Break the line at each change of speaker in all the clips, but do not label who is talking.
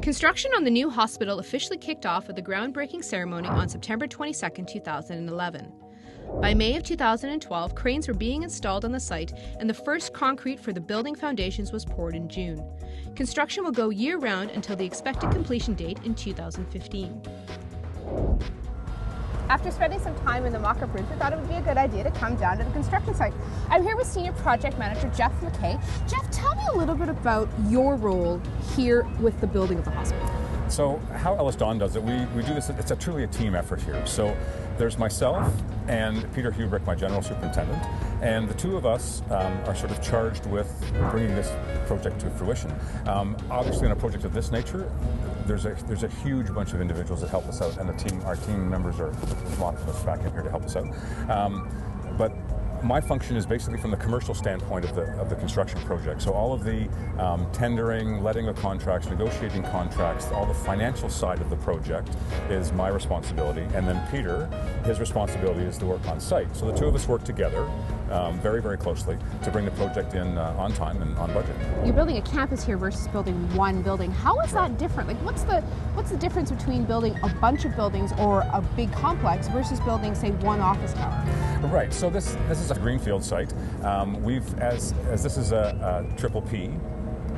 Construction on the new hospital officially kicked off with a groundbreaking ceremony on September 22, 2011. By May of 2012, cranes were being installed on the site, and the first concrete for the building foundations was poured in June. Construction will go year-round until the expected completion date in 2015.
After spending some time in the mock-up rooms, we thought it would be a good idea to come down to the construction site. I'm here with Senior Project Manager Jeff McKay. Jeff, tell me a little bit about your role here with the building of the hospital.
So how EllisDon does it, we do this, it's truly a team effort here. So there's myself and Peter Hubrick, my General Superintendent, and the two of us are sort of charged with bringing this project to fruition. Obviously on a project of this nature, there's a huge bunch of individuals that help us out, and our team members are, there's lots of us back in here to help us out. But my function is basically from the commercial standpoint of the construction project. So all of the tendering, letting of contracts, negotiating contracts, all the financial side of the project is my responsibility. And then Peter, his responsibility is to work on site. So the two of us work together very, very closely to bring the project in on time and on budget.
You're building a campus here versus building one building. How is that different? Like, what's the difference between building a bunch of buildings or a big complex versus building, say, one office tower?
Right. So this is a greenfield site. As this is a triple P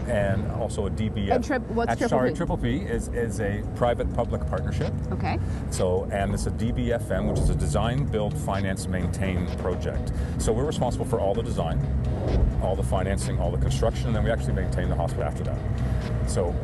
and also a DBF.
And what's triple P?
Triple P is a private-public partnership.
Okay.
So, and it's a DBFM, which is a design, build, finance, maintain project. So we're responsible for all the design, all the financing, all the construction, and then we actually maintain the hospital after that. So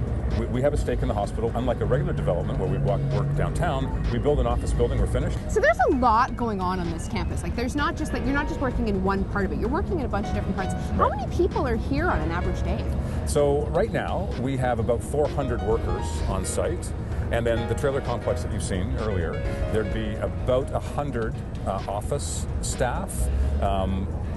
we have a stake in the hospital. Unlike a regular development where we work downtown, we build an office building, we're finished.
So there's a lot going on this campus. Like, there's not just, like, you're not just working in one part of it, you're working in a bunch of different parts. How many people are here on an average day?
So right now we have about 400 workers on site, and then the trailer complex that you've seen earlier, there'd be about 100 office staff.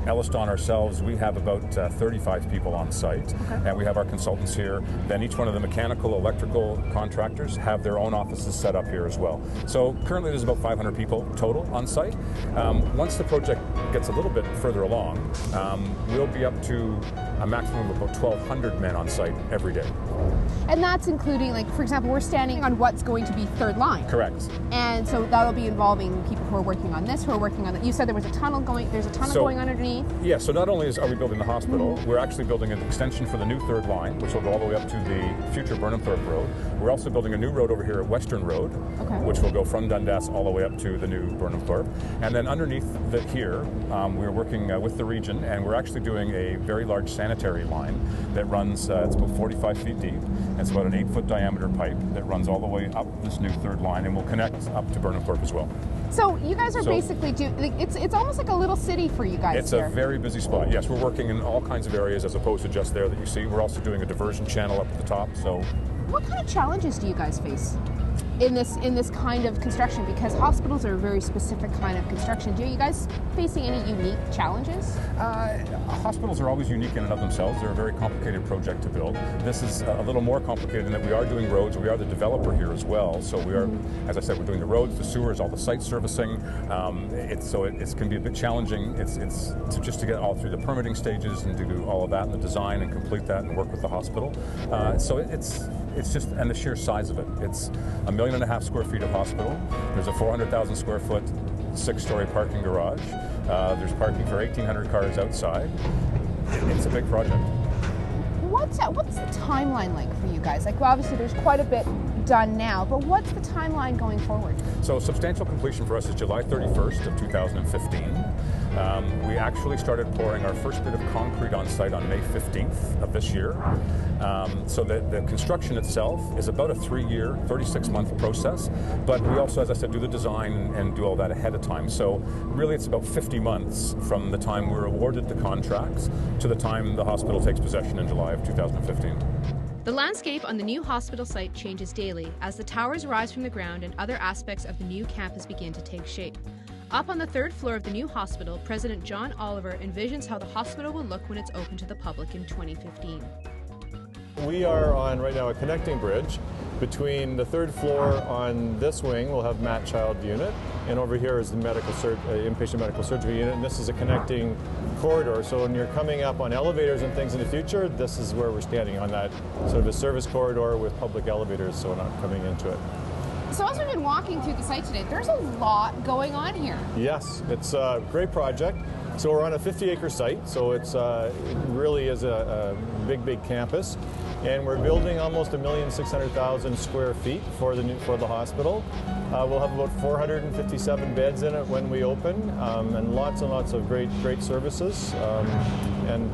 EllisDon ourselves, we have about 35 people on site, and we have our consultants here. Then each one of the mechanical, electrical contractors have their own offices set up here as well. So currently there's about 500 people total on site. Once the project gets a little bit further along, we'll be up to a maximum of about 1,200 men on site every day.
And that's including, like, for example, we're standing on what's going to be third line.
Correct.
And so that'll be involving people who are working on this, who are working on that. You said there was a tunnel going, there's a tunnel going underneath.
Yeah, so not only are we building the hospital, we're actually building an extension for the new third line, which will go all the way up to the future Burnhamthorpe Road. We're also building a new road over here at Western Road, which will go from Dundas all the way up to the new Burnhamthorpe. And then underneath here, we're working with the region, and we're actually doing a very large sanitary line that runs, it's about 45 feet deep. It's about an 8-foot diameter pipe that runs all the way up this new third line and will connect up to Burnhamthorpe as well.
So you guys are basically it's almost like a little city for you guys.
It's here. A very busy spot. Yes, we're working in all kinds of areas as opposed to just there that you see. We're also doing a diversion channel up at the top. So,
what kind of challenges do you guys face in this kind of construction? Because hospitals are a very specific kind of construction. Are you guys facing any unique challenges?
Hospitals are always unique in and of themselves. They're a very complicated project to build. This is a little more complicated in that we are doing roads. We are the developer here as well. So we are, as I said, we're doing the roads, the sewers, all the site servicing. It can be a bit challenging. It's just to get all through the permitting stages and to do all of that and the design and complete that and work with the hospital. So it's just, and the sheer size of it. It's 1.5 million square feet of hospital. There's a 400,000 square foot 6-story parking garage. There's parking for 1,800 cars outside. It's a big project.
What's the timeline like for you guys? Like, well, obviously there's quite a bit done now, but what's the timeline going forward?
So substantial completion for us is July 31st of 2015. We actually started pouring our first bit of concrete on site on May 15th of this year. So the construction itself is about a 3-year, 36-month process, but we also, as I said, do the design and do all that ahead of time. So really it's about 50 months from the time we're awarded the contracts to the time the hospital takes possession in July of 2015.
The landscape on the new hospital site changes daily as the towers rise from the ground and other aspects of the new campus begin to take shape. Up on the 3rd floor of the new hospital, President John Oliver envisions how the hospital will look when it's open to the public in 2015.
We are on right now a connecting bridge Between the third floor on this wing, we'll have Matt Child unit, and over here is the inpatient medical surgery unit, and this is a connecting corridor. So when you're coming up on elevators and things in the future, this is where we're standing, on that sort of a service corridor with public elevators, so we're not coming into it.
So as we've been walking through the site today, there's a lot going on here.
Yes, it's a great project. So we're on a 50-acre site, so it really is a big campus. And we're building almost 1,600,000 square feet for the hospital. We'll have about 457 beds in it when we open, and lots of great services, and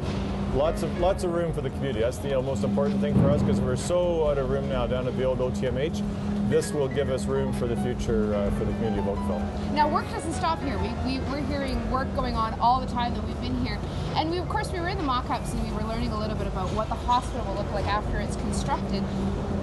lots of room for the community. That's the most important thing for us, because we're so out of room now down at the old OTMH. This will give us room for the future for the community of Oakville.
Now, work doesn't stop here. We're hearing work going on all the time that we've been here. And of course, we were in the mock-ups and we were learning a little bit about what the hospital will look like after it's constructed.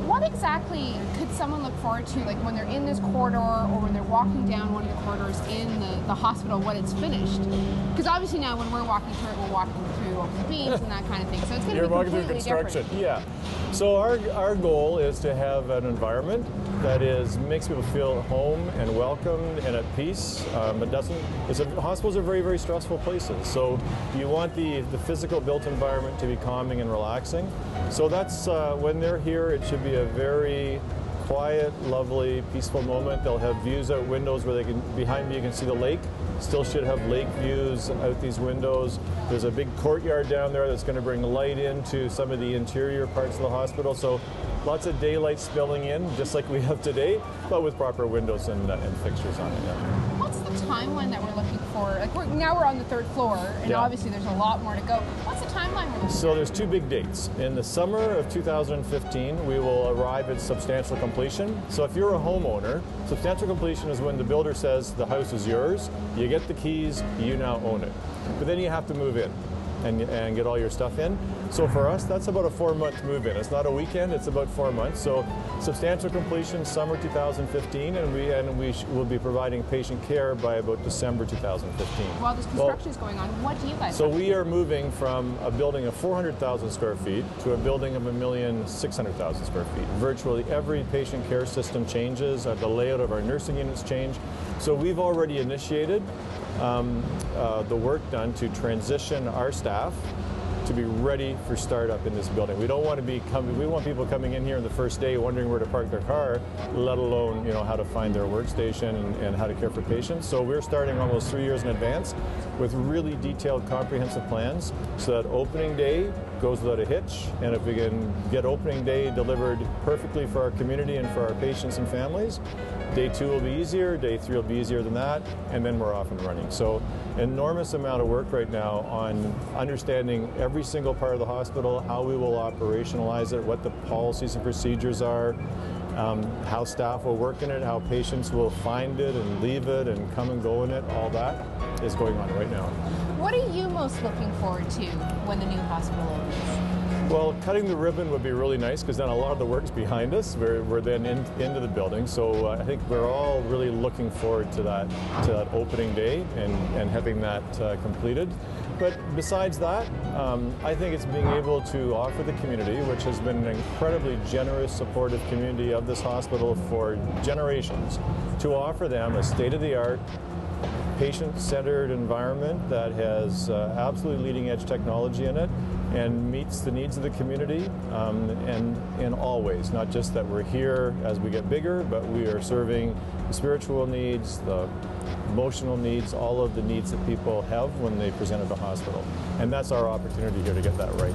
What exactly could someone look forward to, like when they're in this corridor or when they're walking down one of the corridors in the hospital when it's finished? Because obviously now when we're walking through it, we're walking through open beams and that kind of thing. So it's going to be completely
construction.
different.
Yeah. So our goal is to have an environment that makes people feel at home and welcomed and at peace. Hospitals are very stressful places. So you want the physical built environment to be calming and relaxing. So that's when they're here, it should be a very quiet, lovely, peaceful moment. They'll have views out windows where behind me you can see the lake. Still should have lake views out these windows. There's a big courtyard down there that's going to bring light into some of the interior parts of the hospital. So lots of daylight spilling in, just like we have today, but with proper windows and fixtures on it. Yeah.
What's the timeline that we're looking for? Like now we're on the third floor, and obviously there's a lot more to go. What's the timeline we're looking for?
So there's two big dates. In the summer of 2015, we will arrive at substantial completion. So if you're a homeowner, substantial completion is when the builder says the house is yours, you get the keys, you now own it. But then you have to move in and get all your stuff in. So for us, that's about a 4-month move-in. It's not a weekend, it's about 4 months. So substantial completion, summer 2015, and we will be providing patient care by about December 2015.
While this construction is going on, what do you guys
So we are moving from a building of 400,000 square feet to a building of 1,600,000 square feet. Virtually every patient care system changes, the layout of our nursing units change. So we've already initiated the work done to transition our staff to be ready for startup in this building. We don't want to we want people coming in here on the first day wondering where to park their car, let alone how to find their workstation and how to care for patients. So we're starting almost 3 years in advance with really detailed, comprehensive plans so that opening day goes without a hitch, and if we can get opening day delivered perfectly for our community and for our patients and families, day 2 will be easier, day 3 will be easier than that, and then we're off and running. So enormous amount of work right now on understanding every single part of the hospital, how we will operationalize it, what the policies and procedures are, how staff will work in it, how patients will find it and leave it and come and go in it. All that is going on right now.
What are you most looking forward to when the new hospital opens?
Well, cutting the ribbon would be really nice, because then a lot of the work's behind us. We're then into the building. So I think we're all really looking forward to that opening day and having that completed. But besides that, I think it's being able to offer the community, which has been an incredibly generous, supportive community of this hospital for generations, to offer them a state-of-the-art, patient-centered environment that has absolutely leading-edge technology in it and meets the needs of the community and in all ways, not just that we're here as we get bigger, but we are serving the spiritual needs, the emotional needs, all of the needs that people have when they present at the hospital. And that's our opportunity here to get that right.